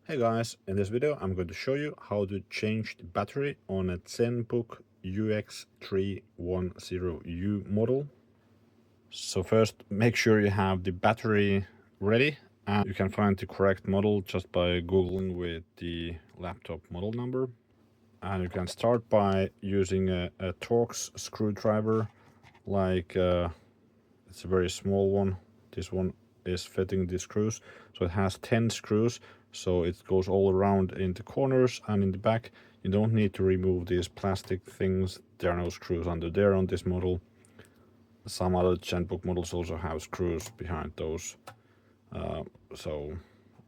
Hey guys, in this video I'm going to show you how to change the battery on a ZenBook UX310U model. So first make sure you have the battery ready, and you can find the correct model just by googling with the laptop model number. And you can start by using a Torx screwdriver, it's a very small one. This one is fitting the screws, so it has 10 screws, so it goes all around in the corners and in the back. You don't need to remove these plastic things. There are no screws under there on this model. Some other ZenBook models also have screws behind those, so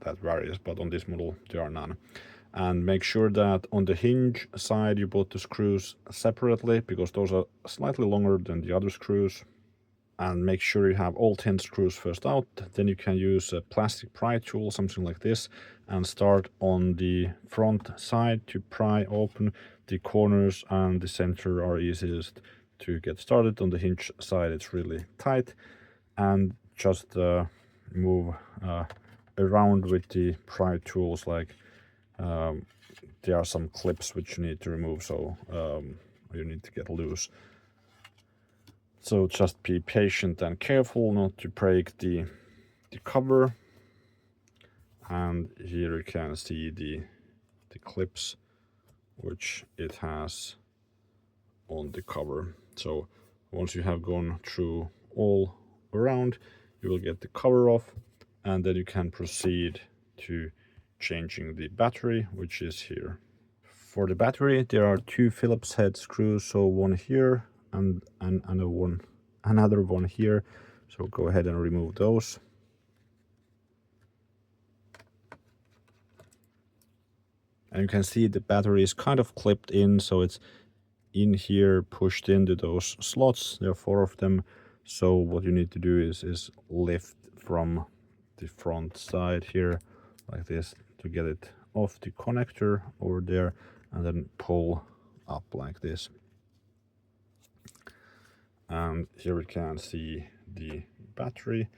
that varies, but on this model there are none. And make sure that on the hinge side you put the screws separately, because those are slightly longer than the other screws. And make sure you have all 10 screws first out. Then you can use a plastic pry tool, something like this, and start on the front side to pry open. The corners and the center are easiest to get started. On the hinge side it's really tight, and just move around with the pry tools. There are some clips which you need to remove, so you need to get loose. So just be patient and careful not to break the cover. And here you can see the clips which it has on the cover. So once you have gone through all around, you will get the cover off, and then you can proceed to changing the battery, which is here. For the battery there are two Phillips head screws, so one here and another one here, so go ahead and remove those. And you can see the battery is kind of clipped in, so it's in here, pushed into those slots. There are 4 of them. So what you need to do is lift from the front side here like this to get it off the connector over there, and then pull up like this. And here we can see the battery.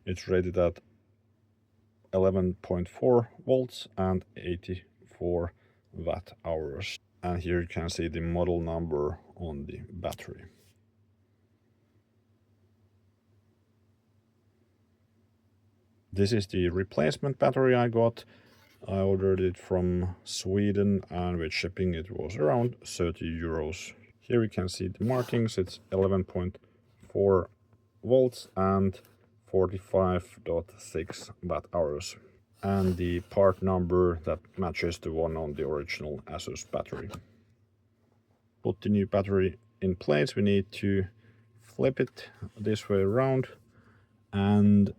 It's rated at 11.4 volts and 84 watt hours. And here you can see the model number on the battery. This is the replacement battery I got. I ordered it from Sweden, and with shipping it was around 30 euros. Here we can see the markings. It's 11.4 volts and 45.6 watt hours. And the part number that matches the one on the original ASUS battery. Put the new battery in place. We need to flip it this way around and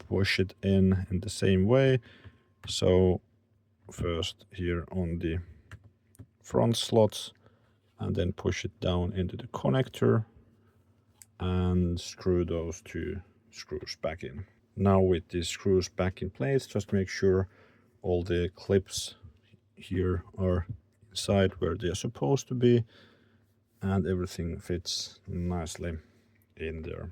push it in the same way. So first here on the front slots, and then push it down into the connector and screw those 2 screws back in. Now with the screws back in place, just make sure all the clips here are inside where they're supposed to be, and everything fits nicely in there.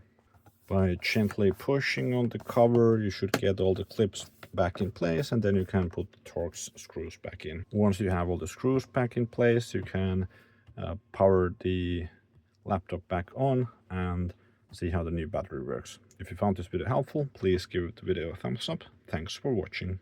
By gently pushing on the cover, you should get all the clips back in place, and then you can put the Torx screws back in. Once you have all the screws back in place, you can power the laptop back on and see how the new battery works. If you found this video helpful, please give the video a thumbs up. Thanks for watching.